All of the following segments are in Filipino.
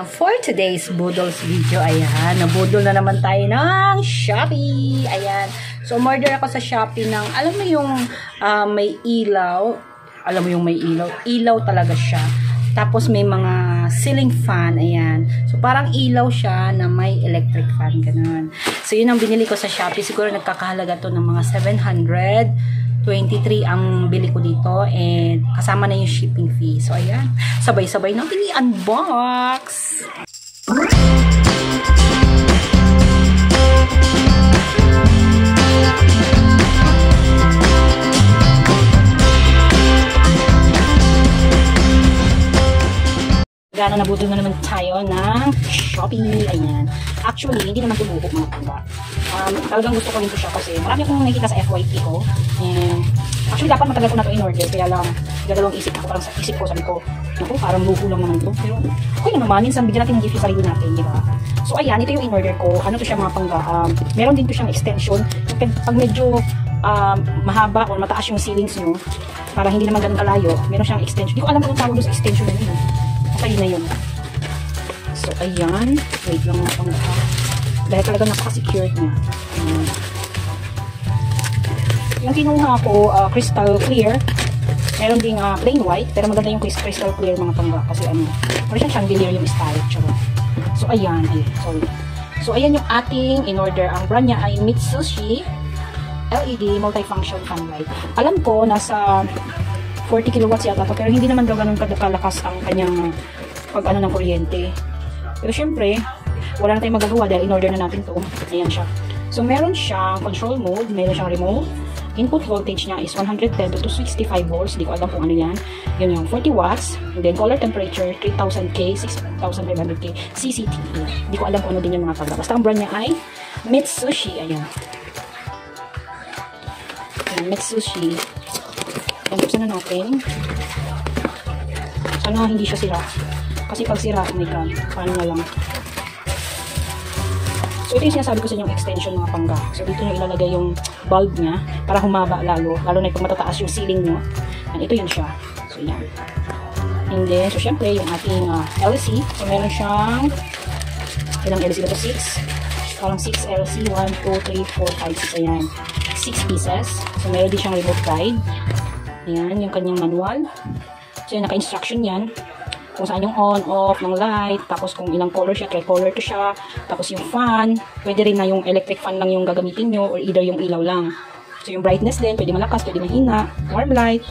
For today's Budol's video, ayan, nabudol na naman tayo ng Shopee. Ayan, so umorder ako sa Shopee ng, alam mo yung may ilaw, alam mo yung may ilaw, ilaw talaga siya. Tapos may mga ceiling fan, ayan. So parang ilaw siya na may electric fan, ganun. So yun ang binili ko sa Shopee, siguro nagkakahalaga to ng mga 723 ang bili ko dito and kasama na yung shipping fee. So ayan, sabay-sabay natin i-unbox. Gano'n nabudol na naman tayo ng Shopee. Ayan. Actually, hindi naman tumubo mga pangga. Talagang gusto ko rin ito siya kasi marami akong nakikita sa FYP ko. And actually, dapat matagal ko na ito in-order. Kaya lang, dalawang isip ako. Parang sa isip ko, sabi ko, naku, parang luho lang naman ito. Pero, okay naman. Minsan, bigyan natin ng gift yung sarili natin, di ba? So, ayan. Ito yung in-order ko. Ano to siya mga pangga? Meron din to siyang extension. Pag medyo mahaba o mataas yung ceilings nyo, para hindi naman ganun kalayo, meron siyang extension. Hindi ko alam kung tawag doon sa extension na yun. Basta yun na yun. So, ayan. Wait lang mga pangga. Dahil talaga napaka-secured niya. Yung kinuha ko, crystal clear. Meron ding plain white. Pero maganda yung crystal clear mga pangga. Kasi ano, meron siyang chandelier yung style. So, ayan. Sorry. So, ayan yung ating in-order. Ang brand niya ay Mitsushi LED multifunction fan light. Alam ko, nasa 40 kilowatts yata to, pero hindi naman daw ganun kalakas ang kanyang pag-ano ng kuryente. Pero syempre, wala na tayong magagawa dahil in-order na natin to. Ayan siya. So, meron siyang control mode, meron siyang remote. Input voltage niya is 110 to 265 volts. Hindi ko alam kung ano yan. Yun yung 40 watts. And then, color temperature, 3000K, 6500K, CCTV. Hindi ko alam kung ano din yung mga pagla. Basta ang brand niya ay Mitsushi. Ayan. Ayan, Mitsushi. Buksan na natin. Sana hindi siya sira. Kasi pag sira, oh my god, paano na lang. So ito yung sinasabi ko sa inyong extension mga pangga. So dito nyo ilalagay yung bulb niya para humaba lalo na pag matataas yung ceiling nyo. And ito yun siya. So yan. And then, so syempre yung ating LC. So meron siyang ilang LC na to? 6. Parang 6 LC. 1, 2, 3, 4, 5, 6. Ayan. 6 pieces. So meron din siyang remote guide. Ayan, yung kanyang manual. So, yung naka-instruction yan. Kung saan yung on, off ng light. Tapos, kung ilang color siya, tri-color to siya. Tapos, yung fan. Pwede rin na yung electric fan lang yung gagamitin nyo. Or either yung ilaw lang. So, yung brightness din. Pwede malakas, pwede mahina. Warm light.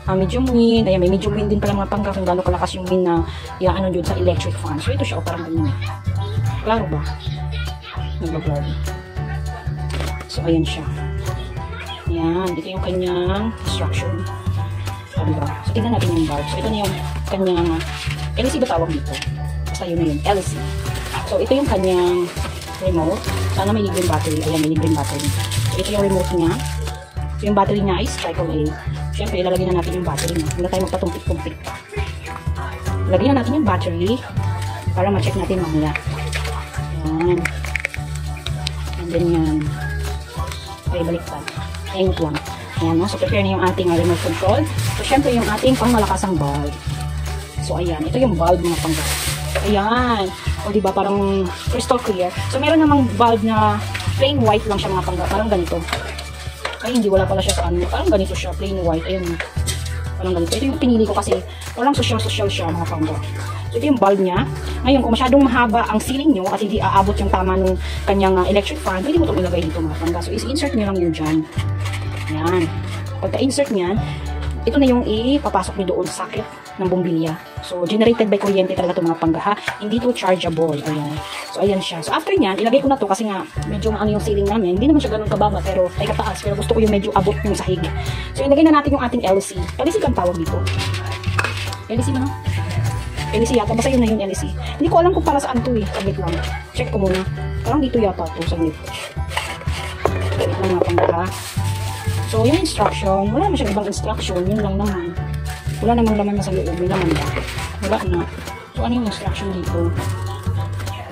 Medium wind. Ayan, may medium wind din pala mga pangga. Kung gano'ng kalakas yung wind na ano dyan sa electric fan. So, ito siya. O, parang ganyan. Klaro ba? Nag-blur. So, ayan siya. Ayan, ito yung kanyang instruction. Diba? So, tignan natin yung bulb. So, ito na yung kanyang LC ba tawag dito? Basta yun na yun, LC. So, ito yung kanyang remote. Sana may libreng battery. Ayan, may libreng battery. So, ito yung remote niya. So, yung battery niya is AAA. Siyempre, ilalagay na natin yung battery niya. Hindi na tayo magpatumpik-tumpik. Ilagay na natin yung battery para ma-check natin mamaya. Ayan. And then yan. Okay, baliktad. Ayun lang. Ayan, no? So, prepare na yung ating remote control. So, syempre, yung ating pangmalakasang bulb. So, ayan. Ito yung bulb mga pangga. Ayan. O, diba, parang crystal clear. So, meron namang bulb na plain white lang siya mga pangga. Parang ganito. Ay, hindi. Wala pala siya sa ano. Parang ganito siya. Plain white. Ayan. Parang ganito. Ito yung pinili ko kasi parang social siya mga pangga. So, ito yung bulb niya. Ngayon, kung masyadong mahaba ang ceiling nyo at hindi aabot yung tama ng kanyang electric fan, pwede mo itong ilagay dito mga pangga. So, is-insert nyo lang yun dyan. Yan. Pagka-insert niyan, ito na yung ipapasok nyo doon sa socket ng bumbilya. So, generated by kuryente talaga ito mga pangga ha. Hindi to chargeable. Ayan. So, ayan siya. So, after niyan, ilagay ko na to kasi nga, medyo maano yung ceiling namin. Hindi naman siya ganun kababa, pero ay kataas. Pero gusto ko yung medyo abot yung sahig. So, ilagay na natin yung ating LC. LC kang tawag dito. LC ba no? LC yata. Basta yun na yung LC. Hindi ko alam kung para saan to eh. Saglit lang. Check ko muna. Parang dito yata to. Saglit. Saglit lang mga pangga ha. So, yung instruction, wala naman siyang ibang instruction, yun lang naman. Wala namang laman na sa loob, yun naman ba? Wala na. So, ano yung instruction dito?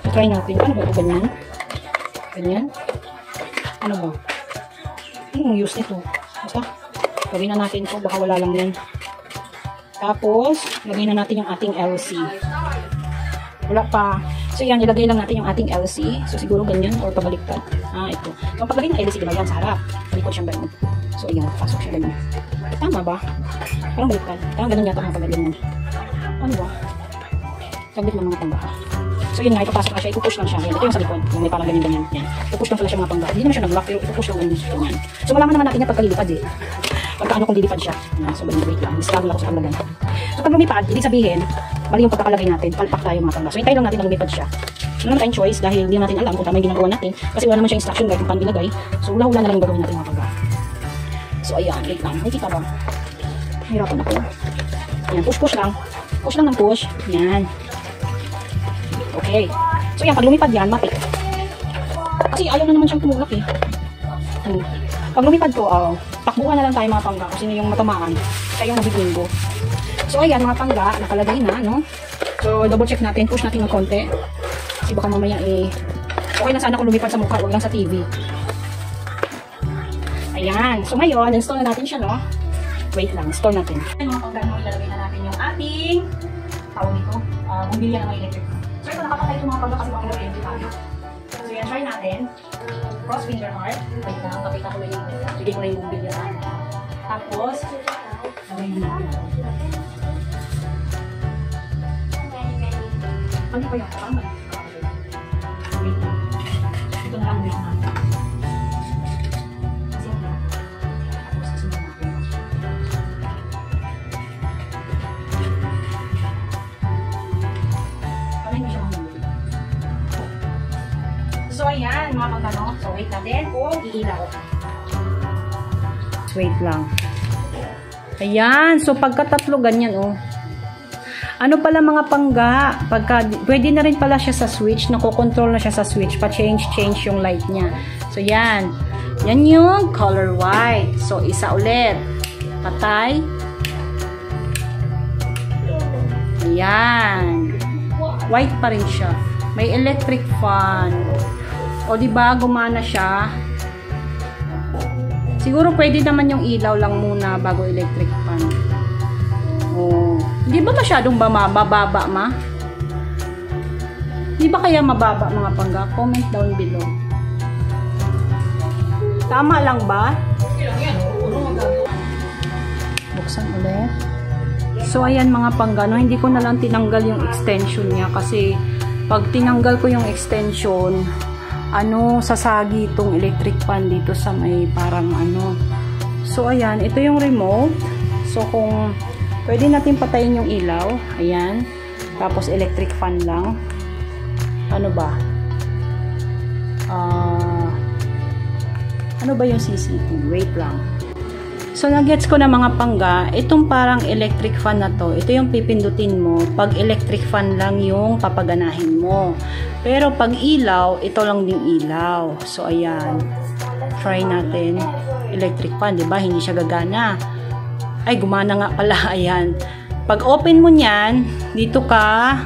So, try natin. Ano ba ito? Ganyan? Ganyan? Ano ba? Ano yung use nito? Basta, gawin na natin ito, baka wala lang yan. Tapos, lagay na natin yung ating LC. Wala pa. So yan, ilagay lang natin yung ating LC. So siguro ganyan or pabaliktad. Ito. So ang paglagay ng LC, diba yan sa harap? Palikot siyang ganun. So ayan, pasok siya ganun. Tama ba? Parang baliktad. Parang ganun yata ang paglagay mo. Ano ba? Saglit lang mga pangga. So yun nga, ipapasok na siya, ipupush lang siya. Yan, ito yung sa likod. Yung may parang ganyan-ganyan. Yan. Ipupush lang pala siya mga pangga. Hindi naman siya nag-lock, pero ipupush lang ganyan. So malaman naman natin yan pagkalilipad eh. Pagkaano kung lilipad siya. Yan, so wait lang. Discount ako sa paglagay. So pag lumipad, ibig sabihin, bali yung pagkakalagay natin, palpak tayo mga pangga. So hintayin lang natin na lumipad siya. Wala naman tayong choice dahil hindi natin alam kung tama yung ginagawa natin. Kasi wala naman siya instruction guide kung paano ilagay. So hula-hula na lang yung gagawin natin mga pangga. So ayan, wait lang. Nakikita ba? Hirapan ako. Ayan, push lang. Push lang ng push. Yan. Okay. So yan, pag lumipad yan, matik. Kasi ayaw na naman siyang tumulak eh. Pag lumipad ko, takbuhan na lang tayo mga pangga. Kasi yung matamaan, siya yung nabibinggo. So ayan mga pangga, nakalagay na, no? So double check natin, push natin ng konti. Kasi baka mamaya okay na sana kung lumipad sa mukha, huwag lang sa TV. Ayan. So ngayon, install na natin siya, no? Wait lang, install natin. Ayan mga pangga, ilalagay na natin yung ating tawag nito, bumbilya ng electric. So ito, nakapatay ito mga pangga kasi baka mag-empty tayo. So yan, try natin. Cross finger heart. Wait lang, kapita ko na yung bigay mo na yung bumbilya. Tapos, lagay na natin. Ano ba yung tama? Wait lang. Ito na lang wait natin. So ayan mga pagkano. So wait natin kung iilaw. Wait lang. Ayan. So pagkatatlo ganyan oh. Ano pala mga pangga, pwede na rin pala siya sa switch, nakokontrol na siya sa switch, pa-change yung light niya. So, yan. Yan yung color white. So, isa ulit. Patay. Ayan. White pa rin siya. May electric fan. O, diba, gumana siya. Siguro pwede naman yung ilaw lang muna bago electric fan. Oh. Di ba masyadong mababa, ma? Di ba kaya mababa, mga pangga? Comment down below. Tama lang ba? Buksan ulit. So, ayan mga pangga, no? Hindi ko na lang tinanggal yung extension niya kasi pag tinanggal ko yung extension, sasagi itong electric fan dito sa may parang So, ayan. Ito yung remote. So, kung pwede natin patayin yung ilaw. Ayan. Tapos, electric fan lang. Ano ba? Ano ba yung CCTV? Wait lang. So, nag-gets ko na mga pangga. Itong parang electric fan na to, ito yung pipindutin mo. Pag electric fan lang yung papaganahin mo. Pero, pag ilaw, ito lang din ilaw. So, ayan. Try natin. Electric fan, diba? Hindi siya gagana. Ay, gumana nga pala. Ayan. Pag open mo niyan, dito ka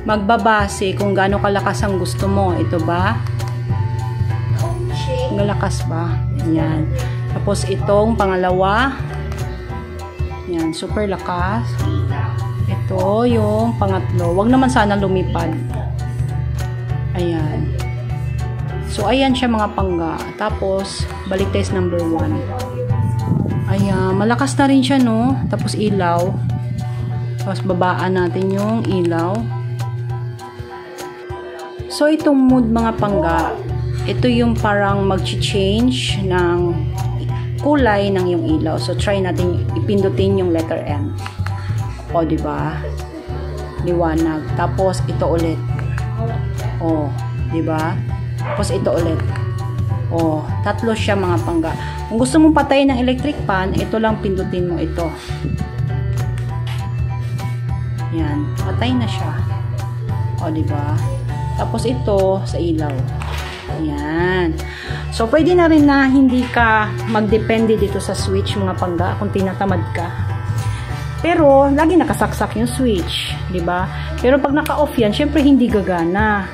magbabase kung gaano kalakas ang gusto mo. Ito ba? Malakas ba? Ayan. Tapos itong pangalawa. Ayan. Super lakas. Ito yung pangatlo. Huwag naman sana lumipad. Ayan. So, ayan siya mga pangga. Tapos, balik test number 1. Ayan, malakas na rin siya, no? Tapos ilaw. Tapos babaan natin yung ilaw. So, itong mood mga pangga, ito yung parang mag-change ng kulay ng yung ilaw. So, try natin ipindutin yung letter M. O, diba? Liwanag. Tapos, ito ulit. O, diba? Tapos, ito ulit. O, tatlo siya mga pangga. Kung gusto mong patayin ng electric fan, ito lang pindutin mo ito. Yan, patay na siya. O, diba? Tapos ito sa ilaw. Yan. So, pwede na rin na hindi ka magdepende dito sa switch mga pangga kung tinatamad ka. Pero, lagi nakasaksak yung switch. Diba? Pero pag naka-off yan, syempre hindi gagana.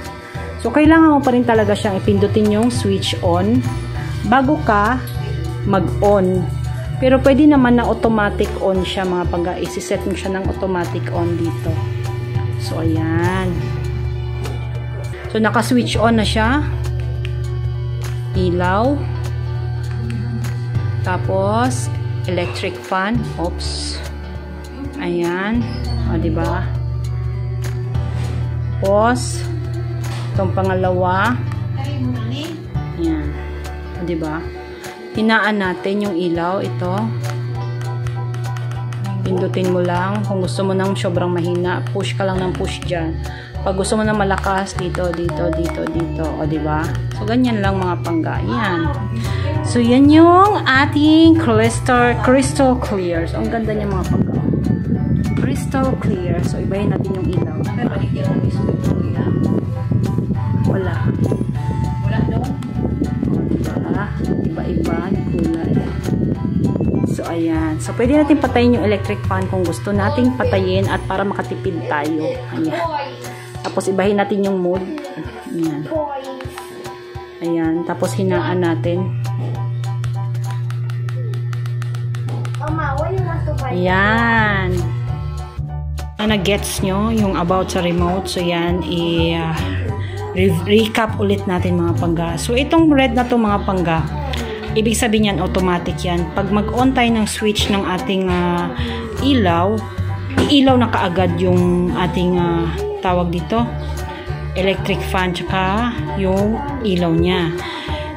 So, kailangan mo pa rin talaga siyang ipindutin yung switch on bago ka mag-on. Pero pwede naman na automatic on siya mga pangga. Isi-set mo siya ng automatic on dito. So, ayan. So, naka-switch on na siya. Ilaw. Tapos, electric fan. Oops. Ayan. O, diba? Pause. Itong pangalawa. Ayan. O, diba? Hinaan natin yung ilaw. Ito. Pindutin mo lang. Kung gusto mo ng sobrang mahina, push ka lang ng push dyan. Pag gusto mo ng malakas, dito, dito, dito, dito. O, diba? So, ganyan lang mga pangga. Yan. So, yan yung ating crystal clear. So, ang ganda niya mga pangga. Crystal clear. So, ibahin natin yung ilaw. Wala. Wala daw? Diba? Iba-iba. Kulay. So, ayan. So, pwede natin patayin yung electric fan kung gusto nating patayin at para makatipid tayo. Ayan. Tapos, ibahin natin yung mode. Ayan. Ayan. Tapos, hinaan natin. Ayan. Na-gets nyo yung about sa remote. So, yan. Recap ulit natin mga pangga. So, itong red na to mga pangga, ibig sabihin yan, automatic yan. Pag mag-on tayo ng switch ng ating ilaw, iilaw na kaagad yung ating tawag dito, electric fan, tsaka yung ilaw niya.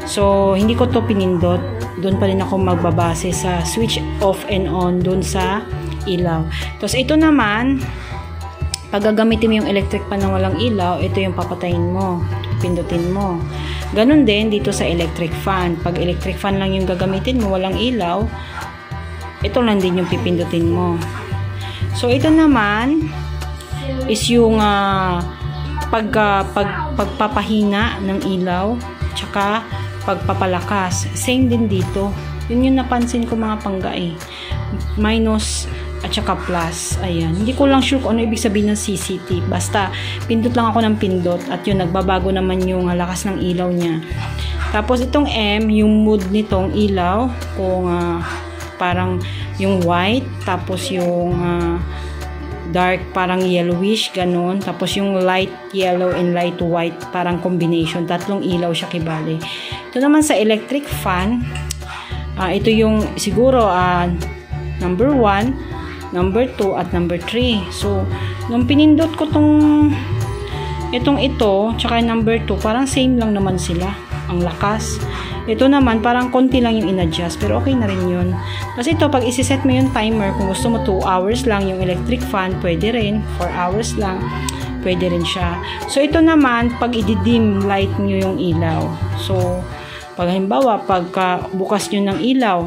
So, hindi ko to pinindot. Doon pa rin ako magbabase sa switch off and on doon sa ilaw. Tapos, ito naman, pag gagamitin mo yung electric fan na walang ilaw, ito yung papatayin mo. Pindutin mo. Ganun din dito sa electric fan. Pag electric fan lang yung gagamitin mo, walang ilaw, ito lang din yung pipindutin mo. So, ito naman is yung pagpapahina ng ilaw, tsaka pagpapalakas. Same din dito. Yun yung napansin ko mga pangga eh. Minus at saka plus. Ayan. Hindi ko lang sure kung ano ibig sabihin ng CCT. Basta, pindot lang ako ng pindot at yun, nagbabago naman yung lakas ng ilaw niya. Tapos, itong M, yung mood nitong ilaw, kung parang yung white, tapos yung dark, parang yellowish, ganun. Tapos, yung light yellow and light white, parang combination. Tatlong ilaw siya kibali. Ito naman sa electric fan, ito yung siguro number 1, number 2, at number 3. So, nung pinindot ko itong ito, tsaka number 2, parang same lang naman sila. Ang lakas. Ito naman, parang konti lang yung in-adjust. Pero okay na rin yun. Kasi ito, pag isiset mo yung timer, kung gusto mo 2 hours lang yung electric fan, pwede rin. 4 hours lang, pwede rin siya. So, ito naman, pag i-dim light nyo yung ilaw. So, pag halimbawa, pagka bukas nyo ng ilaw,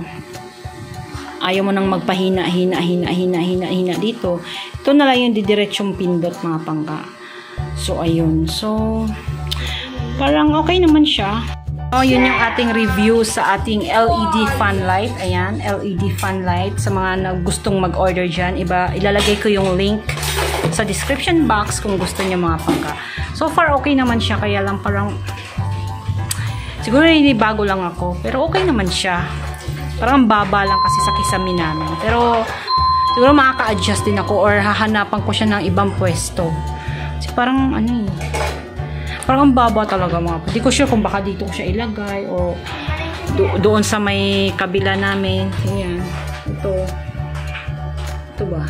ayaw mo nang magpahina, hina dito. Ito na lang yung didiretsyung pindot mga pangga. So, ayun. So, parang okay naman siya. So, yun yung ating review sa ating LED fan light. Ayan, LED fan light. Sa mga gustong mag-order dyan, ilalagay ko yung link sa description box kung gusto niyo mga pangga. So far, okay naman siya. Kaya lang parang, siguro hindi bago lang ako. Pero okay naman siya. Parang baba lang kasi sa kisame namin. Pero, siguro makaka-adjust din ako or hahanapan ko siya ng ibang pwesto. Kasi parang, parang ang baba talaga mga. Hindi ko sure kung baka dito ko siya ilagay o doon sa may kabila namin. Ayan. Ito ba?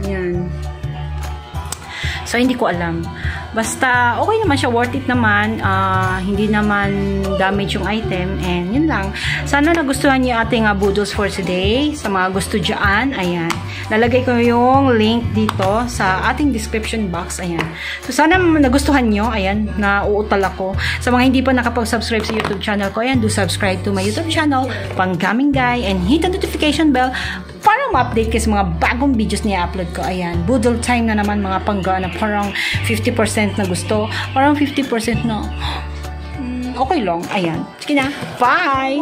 Ayan. So, hindi ko alam. Basta, okay naman siya. Worth it naman. Hindi naman damage yung item. And, yun lang. Sana nagustuhan niyo ating boodles for today. Sa mga gusto dyan, ayan. Lalagay ko yung link dito sa ating description box. Ayan. So, sana nagustuhan nyo. Ayan. Nauutal ako. Sa mga hindi pa nakapag-subscribe sa YouTube channel ko, ayan. Do subscribe to my YouTube channel, Panggaming Guy. And hit the notification bell para ma-update kayo sa mga bagong videos na i-upload ko. Ayan. Boodle time na naman mga pangga na parang 50% na gusto. Parang 50% na okay lang. Ayan. Sige na. Bye!